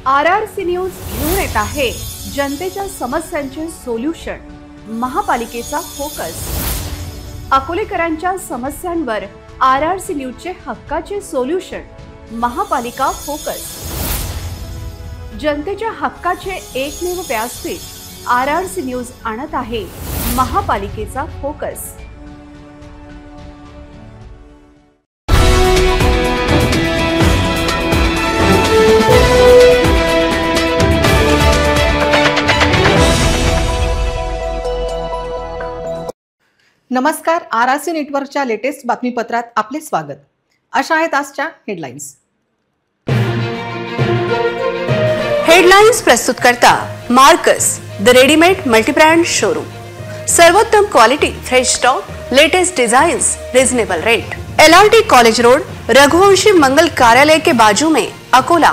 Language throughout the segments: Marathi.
RRC न्यूज घेऊन येत आहे जनतेच्या समस्यांचे सोल्युशन, महापालिकेचा फोकस। अकोलेकरांच्या समस्यांवर RRC न्यूजचे हक्काचे सोल्युशन, महापालिका फोकस। जनतेच्या हक्काचे एकमेव व्यासपीठ RRC न्यूज आणत आहे महापालिकेचा फोकस। नमस्कार, RRC नेटवर्कच्या लेटेस्ट बातमीपत्रात आपले स्वागत। अशा आहेत आजच्या हेडलाईन्स। हेडलाईन्स प्रस्तुत करता Marcus the readymade multibrand showroom. सर्वोत्तम quality, fresh stock, latest designs, reasonable rate. LRT college road, Raghuvanshi Mangal कार्यालय के बाजू में, अकोला।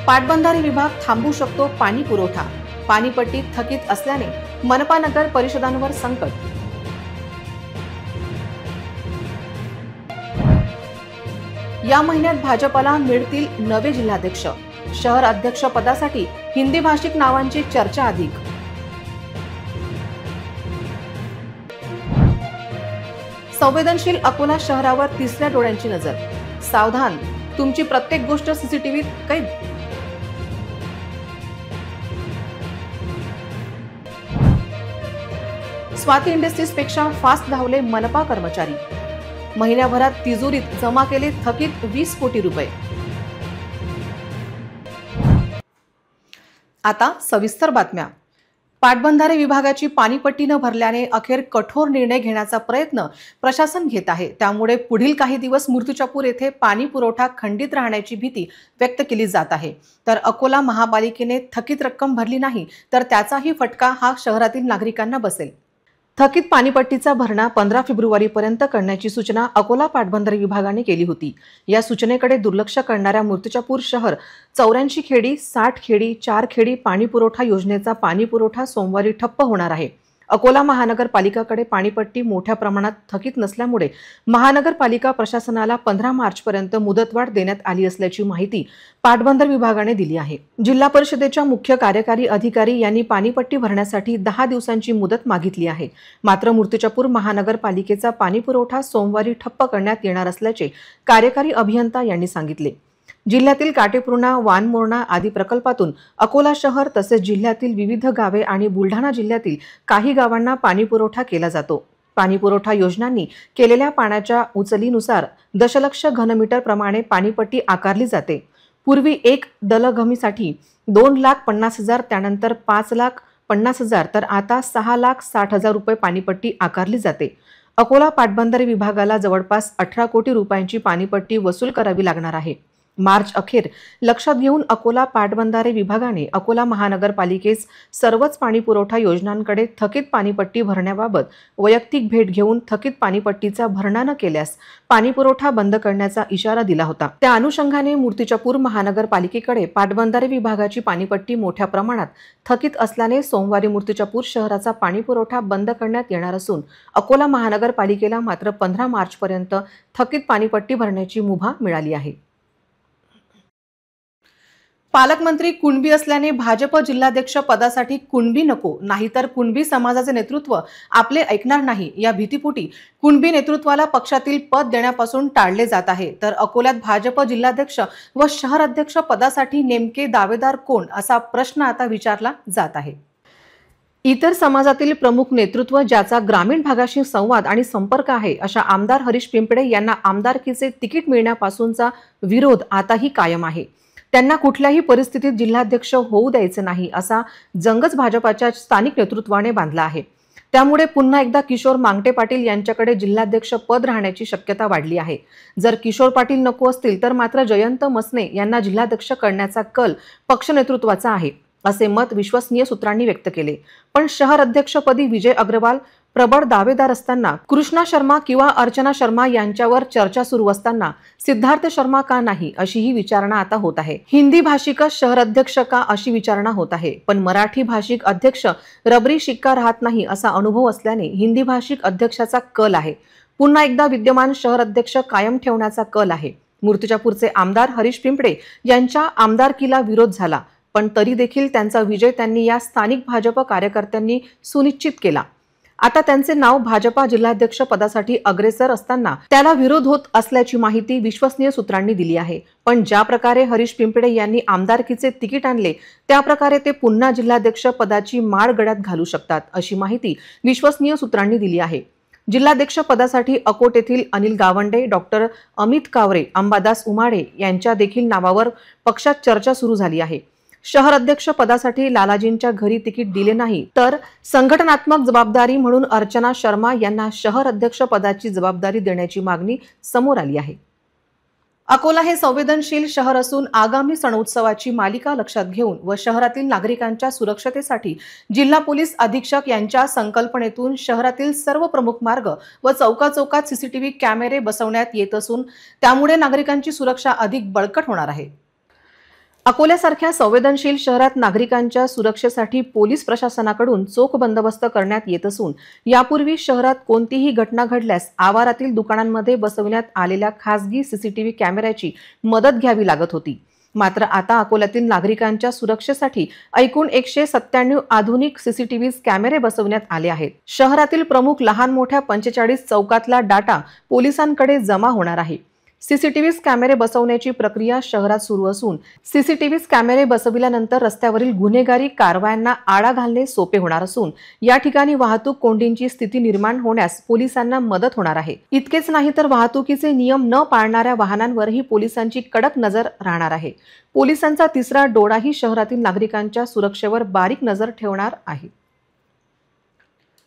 पाटबंधारे विभाग थांबू शकतो पाणी पुरवठा, पाणीपट्टी थकीत असल्याने मनपा नगर परिषदांवर संकट। या महिन्यात भाजपला मिळतील नवे जिल्हाध्यक्ष, शहर अध्यक्ष पदासाठी हिंदी भाषिक नावांची चर्चा अधिक। संवेदनशील अकोला शहरावर तिसऱ्या डोळ्यांची नजर, सावधान, तुमची प्रत्येक गोष्ट सीसीटीव्हीत कैद। स्वाती इंडस्ट्रीज पेक्षा फास्ट धावले मनपा कर्मचारी, महिन्याभरात तिजोरीत जमा केले थकीत 20 कोटी रुपये। आता सविस्तर बातम्या। पाटबंधारे विभागाची पाणीपट्टी न भरल्याने अखेर कठोर निर्णय घेण्याचा प्रयत्न प्रशासन घेत आहे। त्यामुळे पुढील काही दिवस मूर्तिजापूर येथे पाणी पुरवठा खंडित राहण्याची भीती व्यक्त केली जात आहे। तर अकोला महापालिकेने थकीत रक्कम भरली नाही तर त्याचाही फटका हा शहरातील नागरिकांना बसेल। थकीत पाणीपट्टीचा भरणा 15 फेब्रुवारीपर्यंत करण्याची सूचना अकोला पाटबंधारे विभागाने केली होती। या सूचनेकडे दुर्लक्ष करणाऱ्या मूर्तिजापूर शहर 84 खेडी, 60 खेडी, 4 खेडी पाणी पुरवठा योजनेचा पाणी पुरवठा सोमवारी ठप्प होणार आहे। अकोला महानगरपालिकाकडे पाणीपट्टी मोठ्या प्रमाणात थकीत नसल्यामुळे महानगरपालिका प्रशासनाला 15 मार्चपर्यंत मुदतवाढ देण्यात आली असल्याची माहिती पाटबंधारे विभागाने दिली आहे। जिल्हा परिषदेच्या मुख्य कार्यकारी अधिकारी यांनी पाणीपट्टी भरण्यासाठी 10 दिवसांची मुदत मागितली आहे। मात्र मूर्तिजापूर महानगरपालिकेचा पाणी पुरवठा सोमवारी ठप्प करण्यात येणार असल्याचे कार्यकारी अभियंता यांनी सांगितले। जिल्ह्यातील काटेपूर्णा, वानमोरणा आदी प्रकल्पातून अकोला शहर तसेच जिल्ह्यातील विविध गावे आणि बुलढाणा जिल्ह्यातील काही गावांना पाणी पुरवठा केला जातो। पाणी पुरवठा योजनांनी केलेल्या पाण्याच्या उचलीनुसार दशलक्ष घनमीटर प्रमाणे पाणीपट्टी आकारली जाते। पूर्वी 1 दलघमीसाठी 2,50,000, त्यानंतर 5,50,000 तर आता 6,60,000 रुपये पाणीपट्टी आकारली जाते। अकोला पाटबंधारे विभागाला जवळपास 18 कोटी रुपयांची पाणीपट्टी वसूल करावी लागणार आहे। मार्च अखेर लक्षात घेऊन अकोला पाटबंधारे विभागाने अकोला महानगरपालिकेस सर्वच पाणी पुरवठा योजनांकडे थकीत पाणीपट्टी भरण्याबाबत वैयक्तिक भेट घेऊन थकीत पाणीपट्टीचा भरणा न केल्यास पाणी पुरवठा बंद करण्याचा इशारा दिला होता। त्या अनुषंगाने मूर्तिजापूर महानगरपालिकेकडे पाटबंधारे विभागाची पाणीपट्टी मोठ्या प्रमाणात थकीत असल्याने सोमवारी मूर्तिजापूर शहराचा पाणी पुरवठा बंद करण्यात येणार असून अकोला महानगरपालिकेला मात्र 15 मार्चपर्यंत थकीत पाणीपट्टी भरण्याची मुभा मिळाली आहे। पालकमंत्री कुणबी असल्याने भाजप जिल्हाध्यक्ष पदासाठी कुणबी नको, नाहीतर कुणबी समाजाचे नेतृत्व आपले ऐकणार नाही या भीतीपोटी कुणबी नेतृत्वाला पक्षातील पद देण्यापासून टाळले जात आहे। तर अकोल्यात भाजप जिल्हाध्यक्ष व शहर अध्यक्ष पदासाठी नेमके दावेदार कोण असा प्रश्न आता विचारला जात आहे। इतर समाजातील प्रमुख नेतृत्व ज्याचा ग्रामीण भागाशी संवाद आणि संपर्क आहे अशा आमदार हरीश पिंपळे यांना आमदारकीचे तिकीट मिळण्यापासूनचा विरोध आताही कायम आहे। त्यांना कुठल्याही परिस्थितीत जिल्हाध्यक्ष होऊ द्यायचे नाही असा जंगच भाजपाच्या स्थानिक नेतृत्वाने बांधला आहे। त्यामुळे पुन्हा एकदा किशोर मांगटे पाटील यांच्याकडे जिल्हाध्यक्ष पद राहण्याची शक्यता वाढली आहे। जर किशोर पाटील नको असतील तर मात्र जयंत मसने यांना जिल्हाध्यक्ष करण्याचा कल पक्ष नेतृत्वाचा आहे असे मत विश्वसनीय सूत्रांनी व्यक्त केले। पण शहर अध्यक्षपदी विजय अग्रवाल प्रबळ दावेदार असताना कृष्णा शर्मा किंवा अर्चना शर्मा यांच्यावर चर्चा सुरू असताना सिद्धार्थ शर्मा का नाही अशीही विचारणा आता होत आहे। हिंदी भाषिक शहर अध्यक्ष का अशी विचारणा होत आहे, पण मराठी भाषिक अध्यक्ष रबरी शिक्का राहत नाही असा अनुभव असल्याने हिंदी भाषिक अध्यक्षाचा कल आहे। पुन्हा एकदा विद्यमान शहर अध्यक्ष कायम ठेवण्याचा कल आहे। मूर्तिजापूरचे आमदार हरीश पिंपळे यांच्या आमदारकीला विरोध झाला, पण तरी देखील त्यांचा विजय त्यांनी या स्थानिक भाजप कार्यकर्त्यांनी सुनिश्चित केला। आता त्यांचे नाव भाजपा जिल्हाध्यक्ष पदासाठी अग्रेसर असताना त्याला विरोध होत असल्याची माहिती विश्वसनीय सूत्रांनी दिली आहे। पण ज्या प्रकारे हरीश पिंपळे यांनी आमदारकीचे तिकीट आणले त्या प्रकारे ते पुन्हा जिल्हाध्यक्ष पदाची माळ गळ्यात घालू शकतात, अशी माहिती विश्वसनीय सूत्रांनी दिली आहे। जिल्हाध्यक्ष पदासाठी अकोट येथील अनिल गावंडे, डॉक्टर अमित कावरे, अंबादास उमाडे यांच्या देखील नावावर पक्षात चर्चा सुरू झाली आहे। शहर अध्यक्ष पदासाठी लालाजींच्या घरी तिकीट दिले नाही तर संघटनात्मक जबाबदारी म्हणून अर्चना शर्मा यांना शहर अध्यक्ष पदाची जबाबदारी देण्याची मागणी समोर आली आहे। अकोला हे संवेदनशील शहर असून आगामी सणोत्सवाची मालिका लक्षात घेऊन व शहरातील नागरिकांच्या सुरक्षतेसाठी जिल्हा पोलीस अधीक्षक यांच्या संकल्पनेतून शहरातील सर्व प्रमुख मार्ग व चौकाचौकात सीसीटीव्ही कॅमेरे बसवण्यात येत असून त्यामुळे नागरिकांची सुरक्षा अधिक बळकट होणार आहे। अकोल्यासारख्या संवेदनशील शहरात नागरिकांच्या सुरक्षेसाठी पोलीस प्रशासनाकडून चोख बंदोबस्त करण्यात येत असून यापूर्वी शहरात कोणतीही घटना घडल्यास आवारातील दुकानांमध्ये बसवण्यात आलेल्या खासगी सीसीटीव्ही कॅमेऱ्याची मदत घ्यावी लागत होती। मात्र आता अकोल्यातील नागरिकांच्या सुरक्षेसाठी एकूण 197 आधुनिक सीसीटीव्ही कॅमेरे बसवण्यात आले आहेत। शहरातील प्रमुख लहान मोठ्या 45 चौकातला डाटा पोलिसांकडे जमा होणार आहे। सीसीटीव्ही कॅमेरे बसवण्याची प्रक्रिया शहरात सुरू असून सीसीटीव्ही कॅमेरे बसविल्यानंतर रस्त्यावरील गुन्हेगारी कारवायांना आळा घालणे सोपे होणार असून या ठिकाणी वाहतूक कोंडींची स्थिती निर्माण होण्यास पोलिसांना मदत होणार आहे। इतकेच नाही तर वाहतुकीचे नियम न पाळणाऱ्या वाहनांवरही पोलिसांची कडक नजर राहणार आहे। पोलिसांचा तिसरा डोळाही शहरातील नागरिकांच्या सुरक्षेवर बारीक नजर ठेवणार आहे।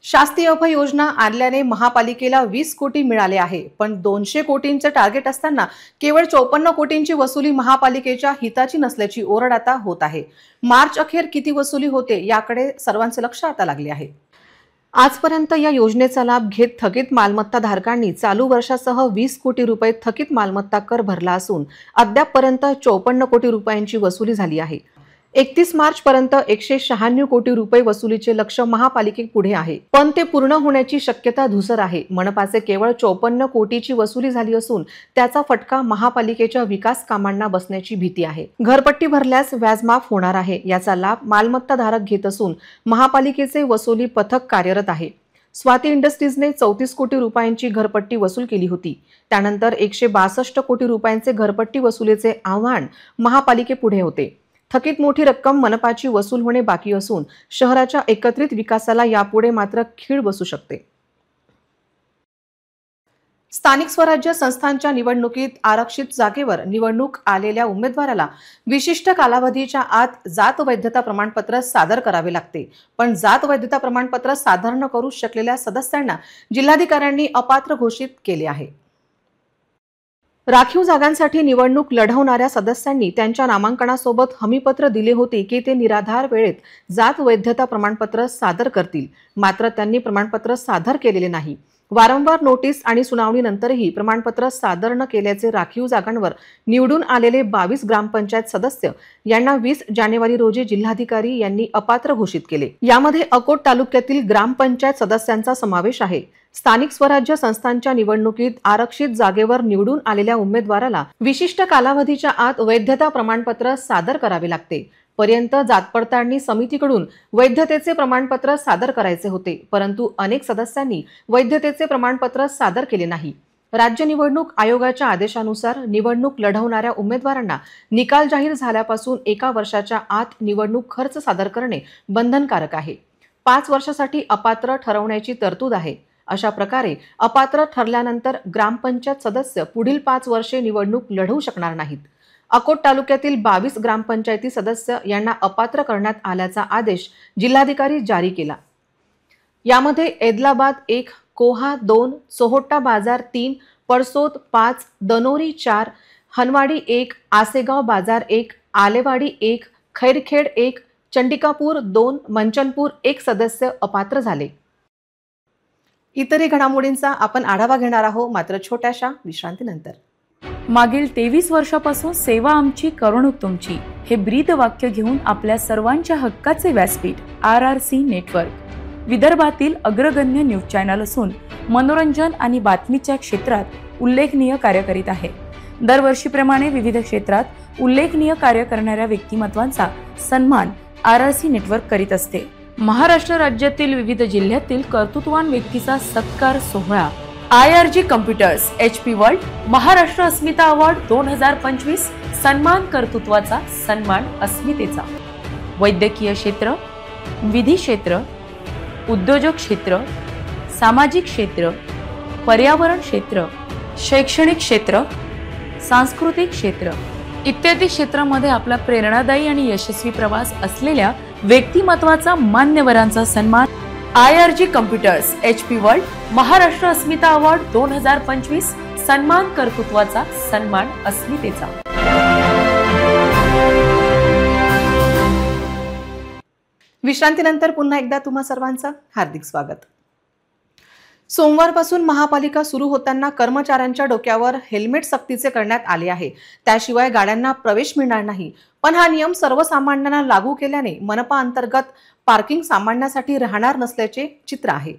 शास्ती अभय योजना आणल्याने महापालिकेला 20 कोटी मिळाले आहे, पण 200 कोटींचे टार्गेट असताना केवळ 54 कोटींची वसुली महापालिकेच्या हिताची नसल्याची ओरड आता होत आहे। मार्च अखेर किती वसुली होते याकडे सर्वांचे लक्ष आता लागले आहे। आजपर्यंत या योजनेचा लाभ घेत थकीत मालमत्ता धारकांनी चालू वर्षासह 20 कोटी रुपये थकीत मालमत्ता कर भरला असून अद्यापपर्यंत 54 कोटी रुपयांची वसुली झाली आहे। 31 मार्च पर्यंत 196 कोटी रुपये वसुलीचे लक्ष्य महापालिकेपुढे आहे, पण ते पूर्ण होण्याची शक्यता धुसर आहे। मनपाचे केवळ 54 कोटीची वसुली झाली असून त्याचा फटका महापालिकेच्या विकास कामांना बसण्याची भीती आहे। घरपट्टी भरल्यास व्याज माफ होणार आहे, याचा लाभ मालमत्ता धारक घेत असून महापालिकेचे वसुली पथक कार्यरत आहे। स्वाती इंडस्ट्रीजने 34 कोटी रुपयांची घरपट्टी वसूल केली होती। त्यानंतर 162 कोटी रुपयांचे घरपट्टी वसुलीचे आव्हान महापालिकेपुढे होते। थकीत मोठी रक्कम मनपाची वसूल होणे बाकी असून शहराच्या एकत्रित विकासाला यापुढे मात्र खीळ बसू शकते। स्थानिक स्वराज्य संस्थांच्या निवडणुकीत आरक्षित जागेवर निवडणूक आलेल्या उमेदवाराला विशिष्ट कालावधीच्या आत जात वैधता प्रमाणपत्र सादर करावे लागते, पण जात वैधता प्रमाणपत्र सादर न करू शकलेल्या सदस्यांना जिल्हाधिकाऱ्यांनी अपात्र घोषित केले आहे। राखीव जागांसाठी निवडणूक लढवणाऱ्या सदस्यांनी त्यांच्या नामांकनासोबत हमीपत्र दिले होते की ते निराधार वेळेत जात वैधता प्रमाणपत्र सादर करतील, मात्र त्यांनी प्रमाणपत्र सादर केलेले नाही। वारंवार नोटीस आणि सुनावणीनंतरही प्रमाणपत्र सादर न केल्याचे राखीव जागांवर निवडून आलेले 22 ग्रामपंचायत सदस्य यांना 20 जानेवारी रोजी जिल्हाधिकारी यांनी अपात्र घोषित केले। यामध्ये अकोट तालुक्यातील ग्रामपंचायत सदस्यांचा समावेश आहे। स्थानिक स्वराज्य संस्थांच्या निवडणुकीत आरक्षित जागेवर निवडून आलेल्या उमेदवाराला विशिष्ट कालावधीच्या आत वैधता प्रमाणपत्र सादर करावे लागते। पर्यंत जात पडताळणी समितीकडून वैधतेचे प्रमाणपत्र सादर करायचे होते, परंतु अनेक सदस्यांनी वैधतेचे प्रमाणपत्र सादर केले नाही। राज्य निवडणूक आयोगाच्या आदेशानुसार निवडणूक लढवणाऱ्या उमेदवारांना निकाल जाहीर झाल्यापासून 1 वर्षाच्या आत निवडणूक खर्च सादर करणे बंधनकारक आहे। 5 वर्षासाठी अपात्र ठरवण्याची तरतूद आहे। अशा प्रकारे अपात्र ठरल्यानंतर ग्रामपंचायत सदस्य पुढील 5 वर्षे निवडणूक लढवू शकणार नाहीत। अकोट तालुक्यातील 22 ग्रामपंचायती सदस्य यांना अपात्र करण्यात आल्याचा आदेश जिल्हाधिकारी जारी केला। यामध्ये एदलाबाद 1, कोहा 2, सोहोट्टा बाजार 3, पळसोद 5, दनोरी 4, हनवाडी 1, आसेगाव बाजार 1, आलेवाडी 1, खैरखेड 1, चंडिकापूर 2, मंचनपूर 1 सदस्य अपात्र झाले। इतरही घडामोडींचा आपण आढावा घेणार आहोत, मात्र छोट्याशा विश्रांतीनंतर। मागील 23 वर्षापासून सेवा आमची, करवणूक तुमची हे ब्रीद वाक्य घेऊन आपल्या सर्वांच्या हक्काचे व्यासपीठ RRC नेटवर्क विदर्भातील अग्रगण्य न्यूज चॅनल असून मनोरंजन आणि बातमीच्या क्षेत्रात उल्लेखनीय कार्य करीत आहे। दरवर्षीप्रमाणे विविध क्षेत्रात उल्लेखनीय कार्य करणाऱ्या व्यक्तिमत्वांचा सन्मान RRC नेटवर्क करीत असते. महाराष्ट्र राज्यातील विविध जिल्ह्यातील कर्तृत्ववान व्यक्तीचा सत्कार सोहळा IRG computers HP world Maharashtra Asmita award 2025 सन्मान कर्तृत्वाचा सन्मान अस्मितेचा. वैद्यकीय क्षेत्र, विधी क्षेत्र, उद्योजक क्षेत्र, सामाजिक क्षेत्र, पर्यावरण क्षेत्र, शैक्षणिक क्षेत्र, सांस्कृतिक क्षेत्र इत्यादी क्षेत्रामध्ये आपला प्रेरणादायी आणि यशस्वी प्रवास असलेल्या व्यक्तिमत्वाचा मान्यवरांचा सन्मान IRG computers HP world Maharashtra Asmita award 2025 सन्मान कर्तृत्वाचा सन्मान अस्मितेचा. विश्रांतीनंतर पुन्हा एकदा तुम्हा सर्वांचं हार्दिक स्वागत. सोमवारपासून महापालिका सुरू होताना कर्मचाऱ्यांच्या डोक्यावर हेल्मेट सक्तीचे करण्यात आले आहे. त्याशिवाय गाड्यांना प्रवेश मिळणार नाही. पण हा नियम सर्वसामान्यांना लागू केल्याने मनपा अंतर्गत पार्किंग सामान्यांसाठी राहणार नसल्याचे चित्र आहे.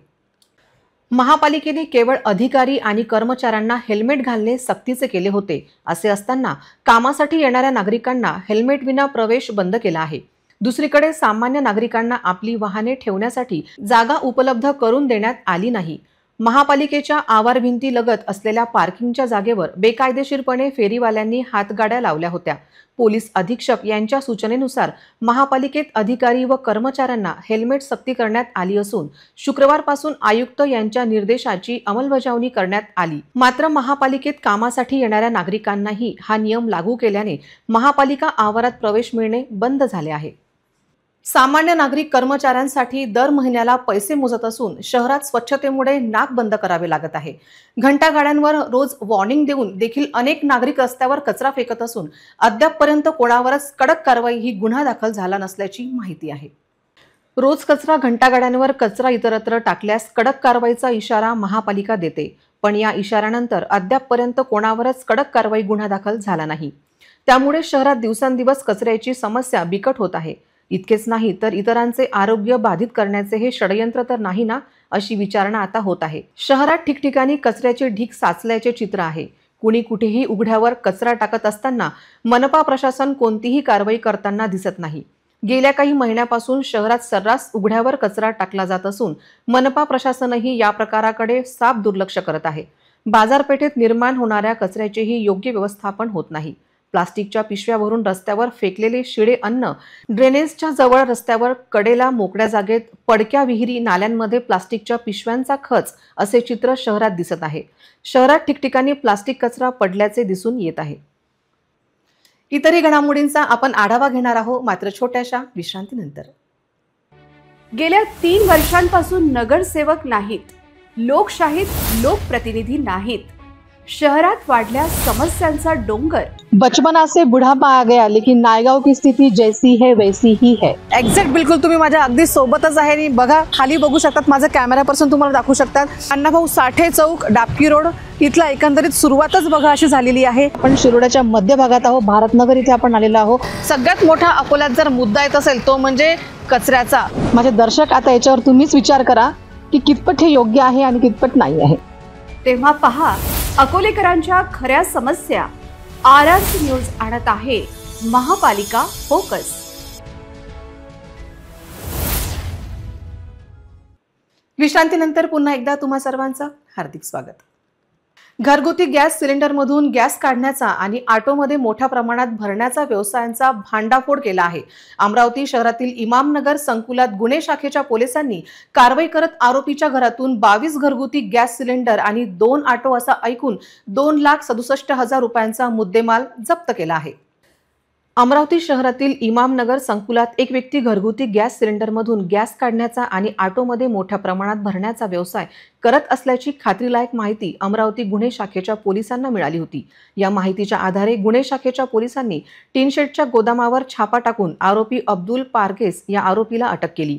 महापालिकेने केवळ अधिकारी आणि कर्मचाऱ्यांना हेल्मेट घालणे सक्तीचे केले होते. असे असताना कामासाठी येणाऱ्या नागरिकांना हेल्मेट विना प्रवेश बंद केला आहे. दुसरीकडे सामान्य नागरिकांना आपली वाहने ठेवण्यासाठी जागा उपलब्ध करून देण्यात आली नाही. महापालिकेच्या आवार भिंती लगत असलेल्या पार्किंगच्या जागेवर बेकायदेशीरपणे फेरीवाल्यांनी हातगाड्या लावल्या होत्या. पोलीस अधीक्षक यांच्या सूचनेनुसार महापालिकेत अधिकारी व कर्मचाऱ्यांना हेल्मेट सक्ती करण्यात आली असून शुक्रवारपासून आयुक्त यांच्या निर्देशाची अंमलबजावणी करण्यात आली. मात्र महापालिकेत कामासाठी येणाऱ्या नागरिकांनाही हा नियम लागू केल्याने महापालिका आवारात प्रवेश मिळणे बंद झाले आहे. सामान्य नागरिक कर्मचाऱ्यांसाठी दर महिन्याला पैसे मोजत असून शहरात स्वच्छतेमुळे नाक बंद करावे लागत आहे. घंटागाड्यांवर रोज वॉर्निंग देऊन देखील अनेक नागरिक रस्त्यावर कचरा फेकत असून अद्यापपर्यंत कोणावरच कडक कारवाई ही गुन्हा दाखल झाला नसल्याची माहिती आहे. रोज कचरा घंटागाड्यांवर कचरा इतरत्र टाकल्यास कडक कारवाईचा इशारा महापालिका देते. पण या इशाऱ्यानंतर अद्यापपर्यंत कोणावरच कडक कारवाई गुन्हा दाखल झाला नाही. त्यामुळे शहरात दिवसेंदिवस कचऱ्याची समस्या बिकट होत आहे. इतकेच नाही तर इतरांचे आरोग्य बाधित करण्याचे हे षडयंत्र तर नाही ना, अशी विचारणा आता होत आहे. शहरात ठिकठिकाणी कचऱ्याचे ढीग साचल्याचे चित्र आहे. कुणी कुठेही उघड्यावर कचरा टाकत असताना मनपा प्रशासन कोणतीही कारवाई करताना दिसत नाही. गेल्या काही महिन्यापासून शहरात सर्रास उघड्यावर कचरा टाकला जात असून मनपा प्रशासनही या प्रकाराकडे साफ दुर्लक्ष करत आहे. बाजारपेठेत निर्माण होणाऱ्या कचऱ्याचेही योग्य व्यवस्थापन होत नाही. प्लास्टिकच्या पिशव्या भरून रस्त्यावर फेकलेले शिळे अन्न, ड्रेनेजच्या जवळ रस्त्यावर कडेला मोकळ्या जागेत पडक्या विहिरी, नाल्यांमध्ये प्लास्टिकच्या पिशव्यांचा खच असे चित्र शहरात दिसत आहे. शहरात ठिकठिकाणी प्लास्टिक कचरा पडल्याचे दिसून येत आहे. इतरही घडामोडींचा आपण आढावा घेणार आहोत, मात्र छोट्याशा विश्रांतीनंतर. गेल्या 3 वर्षांपासून नगरसेवक नाहीत, लोकशाहीत लोकप्रतिनिधी नाहीत. शहरात वाढल्या समस्यांचा डोंगर. बचपना से बुढ़ापा आ गया, लेकिन नायगाव की स्थिति जैसी है वैसी ही है. एक्झॅक्ट बिलकुल तुम्ही माझ्या अगदी सोबतच आहे आणि बघा खाली बघू शकतात, माझा कॅमेरा पर्सन तुम्हाला दाखवू शकतात. अण्णाभाऊ साठे चौक, डाबकी रोड इथला एकंदरीत सुरुवातच बघा अशी झालेली आहे. आपण शिरोड्याच्या मध्यभागात आहोत, भारतनगर इथे आपण आलेलो आहोत. सगळ्यात मोठा अकोल्यात जर मुद्दा येत असेल तो म्हणजे कचऱ्याचा. माझे दर्शक, आता याच्यावर तुम्हीच विचार करा की कितपत हे योग्य आहे आणि कितपत नाही आहे. तेव्हा पहा अकोलेकरांच्या खऱ्या समस्या. RRC न्यूज आणत आहे महापालिका फोकस. विश्रांतीनंतर पुन्हा एकदा तुम्हा सर्वांचं हार्दिक स्वागत. घरगुती गॅस सिलेंडरमधून गॅस काढण्याचा आणि ऑटोमध्ये मोठ्या प्रमाणात भरण्याचा व्यवसायांचा भांडाफोड केला आहे. अमरावती शहरातील इमामनगर संकुलात गुन्हे शाखेच्या पोलिसांनी कारवाई करत आरोपीच्या घरातून 22 घरगुती गॅस सिलेंडर आणि 2 ऑटो असा ऐकून 2,67,000 रुपयांचा मुद्देमाल जप्त केला आहे. अमरावती शहरातील इमामनगर संकुलात एक व्यक्ती घरगुती गॅस सिलेंडरमधून गॅस काढण्याचा आणि ऑटोमध्ये मोठ्या प्रमाणात भरण्याचा व्यवसाय करत असल्याची खात्रीलायक माहिती अमरावती गुन्हे शाखेच्या पोलिसांना मिळाली होती. या माहितीच्या आधारे गुन्हे शाखेच्या पोलिसांनी टिनशेडच्या गोदामावर छापा टाकून आरोपी अब्दुल पारकेस या आरोपीला अटक केली.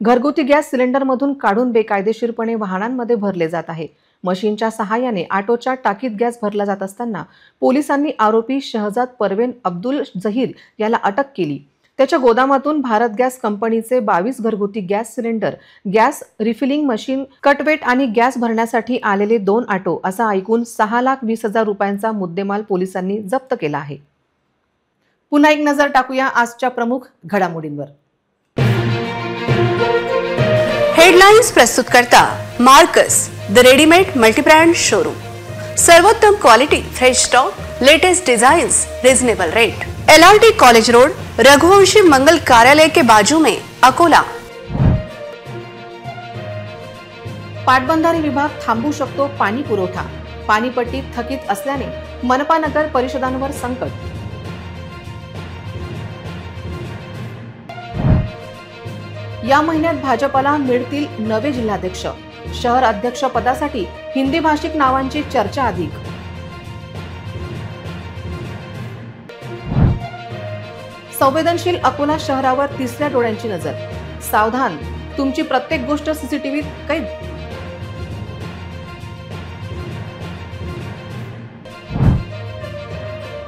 घरगुती गॅस सिलेंडरमधून काढून बेकायदेशीरपणे वाहनांमध्ये भरले जात आहे. मशीनच्या सहाय्याने ऑटोच्या टाकीत गॅस भरला जात असताना पोलिसांनी आरोपी शहजाद परवेन अब्दुल जहीर याला अटक केली. त्याच्या गोदामातून भारत गॅस कंपनीचे 22 घरगुती gas cylinder, gas refilling machine, कटवेट आणि गॅस भरण्यासाठी आलेले 2 ऑटो असा एकूण 6,20,000 रुपयांचा मुद्देमाल पोलिसांनी जप्त केला आहे. पुन्हा एक नजर टाकूया आजच्या प्रमुख घडामोडींवर. हेडलाइन्स प्रस्तुत करता Marcus the readymade multibrand showroom. सर्वोत्तम quality, fresh stock, latest designs, reasonable rate. LRT college road, Raghuvanshi Mangal कार्यालय के बाजू में, अकोला. पाटबंधारे विभाग थांबवू शकतो पाणी पुरवठा. पाणीपट्टी थकीत असल्याने मनपा नगर परिषदांवर संकट. या महिन्यात भाजपला मिळतील नवे जिल्हाध्यक्ष. शहर अध्यक्ष पदासाठी हिंदी भाषिक नावांची चर्चा अधिक. संवेदनशील अकोला शहरावर तिसऱ्या डोळ्यांची नजर. सावधान, तुमची प्रत्येक गोष्ट सीसीटीव्हीत कैद.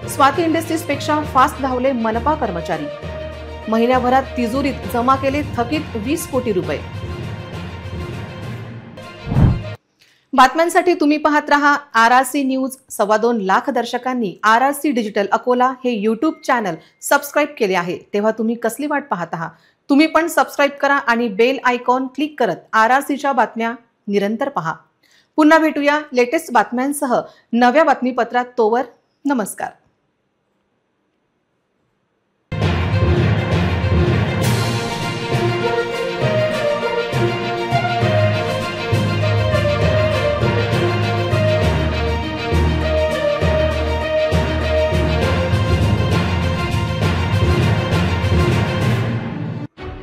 स्वाती इंडस्ट्रीज पेक्षा फास्ट धावले मनपा कर्मचारी. महिन्याभरात तिजोरीत जमा केले थकीत 20 कोटी रुपये. बातम्यांसाठी तुम्ही पाहत रहा RRC न्यूज. 2.25 लाख दर्शकांनी RRC डिजिटल अकोला हे यूट्यूब चॅनल सबस्क्राईब केले आहे, तेव्हा तुम्ही कसली वाट पाहत आहात? तुम्ही पण सबस्क्राईब करा आणि बेल आयकॉन क्लिक करत RRCच्या बातम्या निरंतर पहा. पुन्हा भेटूया लेटेस्ट बातम्यांसह नव्या बातमीपत्रात. तोवर नमस्कार.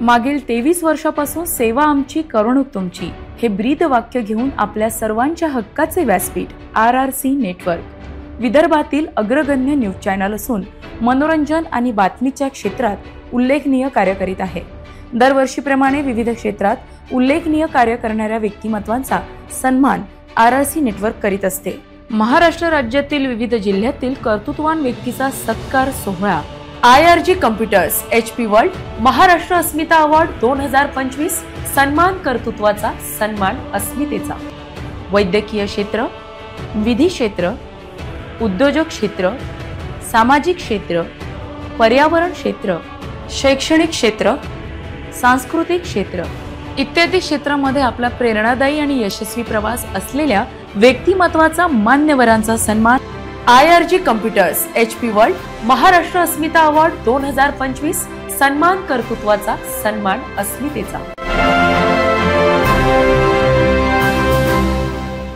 मागील 23 वर्षापासून सेवा आमची, करवणूक तुमची हे ब्रीद वाक्य घेऊन आपल्या सर्वांच्या हक्काचे व्यासपीठ RRC नेटवर्क विदर्भातील अग्रगण्य न्यूज चॅनल असून मनोरंजन आणि बातमीच्या क्षेत्रात उल्लेखनीय कार्य करीत आहे. दरवर्षीप्रमाणे विविध क्षेत्रात उल्लेखनीय कार्य करणाऱ्या व्यक्तिमत्वांचा सन्मान RRC नेटवर्क करीत असते. महाराष्ट्र राज्यातील विविध जिल्ह्यातील कर्तृत्ववान व्यक्तीचा सत्कार सोहळा IRG computers HP world Maharashtra Asmita award 2025 सन्मान कर्तृत्वाचा, सन्मान अस्मितेचा. वैद्यकीय क्षेत्र, विधी क्षेत्र, उद्योजक क्षेत्र, सामाजिक क्षेत्र, पर्यावरण क्षेत्र, शैक्षणिक क्षेत्र, सांस्कृतिक क्षेत्र इत्यादी क्षेत्रामध्ये आपला प्रेरणादायी आणि यशस्वी प्रवास असलेल्या व्यक्तिमत्वाचा, मान्यवरांचा सन्मान IRG computers HP world Maharashtra Asmita award 2025 सन्मान कर्तृत्वाचा, सन्मान अस्मितेचा.